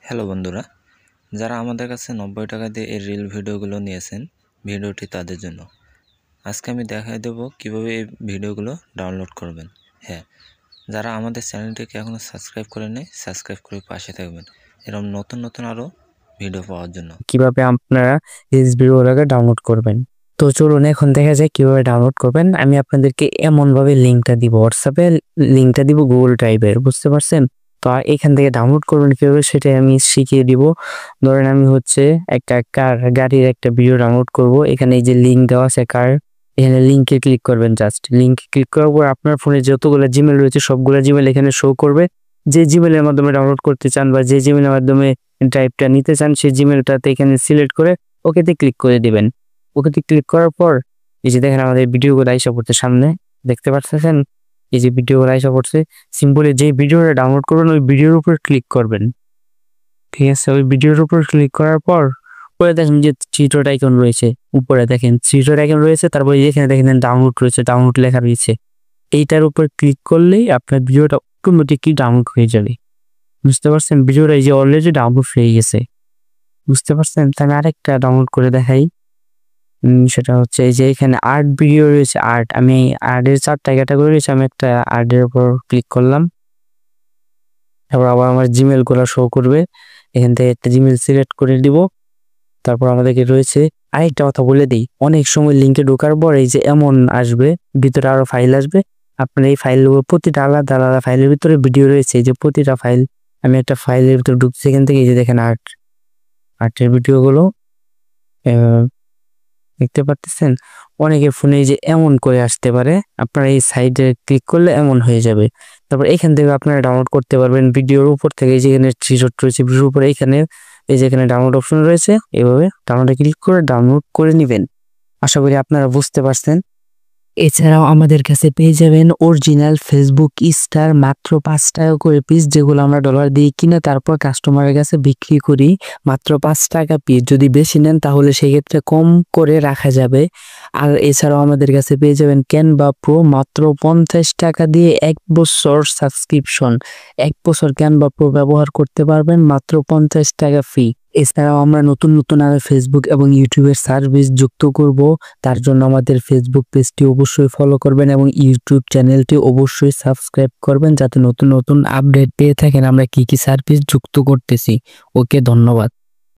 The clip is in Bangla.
হ্যালো বন্ধুরা, যারা আমাদের কাছে 90 টাকা দিয়ে এই রিল ভিডিওগুলো নিয়েছেন, ভিডিওটি তাদের জন্য। আজকে আমি দেখাই দেব কিভাবে এই ভিডিওগুলো ডাউনলোড করবেন। হ্যাঁ, যারা আমাদের চ্যানেলটিকে এখনও সাবস্ক্রাইব করে নেই, সাবস্ক্রাইব করে পাশে থাকবেন এরকম নতুন নতুন আরও ভিডিও পাওয়ার জন্য। কিভাবে আপনারা রিলস ভিডিওগুলোকে ডাউনলোড করবেন। তো চলুন এখন দেখা যায় কিভাবে ডাউনলোড করবেন। আমি আপনাদেরকে এমনভাবে লিঙ্কটা দিব, হোয়াটসঅ্যাপে লিঙ্কটা দিব গুগল ড্রাইভের, বুঝতে পারছেন? তো এখান থেকে ডাউনলোড করবেন কিভাবে সেটাই আমি শিখিয়ে দিব। ধরেন আমি একটা গাড়ির একটা ভিডিও ডাউনলোড করব। এখানে এই যে লিঙ্ক দেওয়া আছে এখানে লিঙ্কে ক্লিক করবেন। জাস্ট লিঙ্কে ক্লিক করার পর আপনার ফোনে যতগুলো জিমেল রয়েছে সবগুলো জিমেল এখানে শো করবে। যে জিমেলের মাধ্যমে ডাউনলোড করতে চান বা যে জিমেলের মাধ্যমে ড্রাইভটা নিতে চান সেই জিমেলটাতে এখানে সিলেক্ট করে ওকেতে ক্লিক করে দিবেন। ওকেতে ক্লিক করার পর এই যে দেখেন আমাদের ভিডিওগুলো আইসা পড়ছে সামনে, দেখতে পাচ্ছেন? এই যে ভিডিওগুলো আইসা পড়ছে। সিম্পলি যে ভিডিওটা ডাউনলোড করবেন ওই ভিডিওর উপর ক্লিক করবেন, ঠিক আছে? ওই ভিডিওর উপর ক্লিক করার পর পরে দেখেন যে থ্রি ডট আইকন রয়েছে, উপরে দেখেন থ্রি ডট আইকন রয়েছে, তারপরে এখানে দেখেন ডাউনলোড রয়েছে, ডাউনলোড লেখা রয়েছে। এইটার উপর ক্লিক করলেই আপনার ভিডিওটা অটোমেটিকলি ডাউনলোড হয়ে যাবে, বুঝতে পারছেন? ভিডিওটা এই যে অলরেডি ডাউনলোড হয়ে গেছে, বুঝতে পারছেন? তাহলে আরেকটা ডাউনলোড করে দেখাই। সেটা হচ্ছে এই যে এখানে আর্ট ভিডিও রয়েছে, আর্ট। আমি আর্টের 4টা ক্যাটাগরি রয়েছে, আমি একটা আর্টের উপর ক্লিক করলাম। তারপর আবার আমার জিমেল গুলো শো করবে, এখান থেকে একটা জিমেল সিলেক্ট করে দিব। তারপর আমাদেরকে রয়েছে আরেকটা কথা বলে দিই, অনেক সময় লিঙ্কে ঢোকার পর এই যে এমন আসবে, ভিতরে আরো ফাইল আসবে। আপনার এই ফাইলগুলো প্রতিটা আলাদা আলাদা ফাইলের ভিতরে ভিডিও রয়েছে। এই যে প্রতিটা ফাইল, আমি একটা ফাইলের ভিতরে ঢুকছি, এখান থেকে এই যে দেখেন আর্টের ভিডিওগুলো দেখতে পাচ্ছেন। অনেকের ফোনে যে এমন করে আসতে পারে, আপনারা এই সাইডে ক্লিক করলে এমন হয়ে যাবে। তারপর এখান থেকে আপনারা ডাউনলোড করতে পারবেন ভিডিওর উপর থেকে। যেখানে থ্রি ডট রয়েছে ভিডিওর উপরে, এইখানে এই যে এখানে ডাউনলোড অপশন রয়েছে, এইভাবে ডাউনলোডে ক্লিক করে ডাউনলোড করে নেবেন। আশা করি আপনারা বুঝতে পারছেন। এছাড়াও আমাদের কাছে পেয়ে যাবেন অরিজিনাল ফেসবুক স্টার মাত্র 5 টাকা করে পিস, যেগুলো আমরা ডলার দিয়ে কিনে তারপর কাস্টমারের কাছে বিক্রি করি মাত্র 5 টাকা পিস। যদি বেশি নেন তাহলে সেক্ষেত্রে কম করে রাখা যাবে। আর এছাড়াও আমাদের কাছে পেয়ে যাবেন ক্যানভা প্রো মাত্র 50 টাকা দিয়ে 1 বছর সাবস্ক্রিপশন। 1 বছর ক্যানভা প্রো ব্যবহার করতে পারবেন মাত্র 50 টাকা ফি। এছাড়াও আমরা নতুন নতুন আরো ফেসবুক এবং ইউটিউবের সার্ভিস যুক্ত করব। তার জন্য আমাদের ফেসবুক পেজটি অবশ্যই ফলো করবেন এবং ইউটিউব চ্যানেলটি অবশ্যই সাবস্ক্রাইব করবেন, যাতে নতুন নতুন আপডেট পেয়ে থাকেন আমরা কি কি সার্ভিস যুক্ত করতেছি। ওকে, ধন্যবাদ।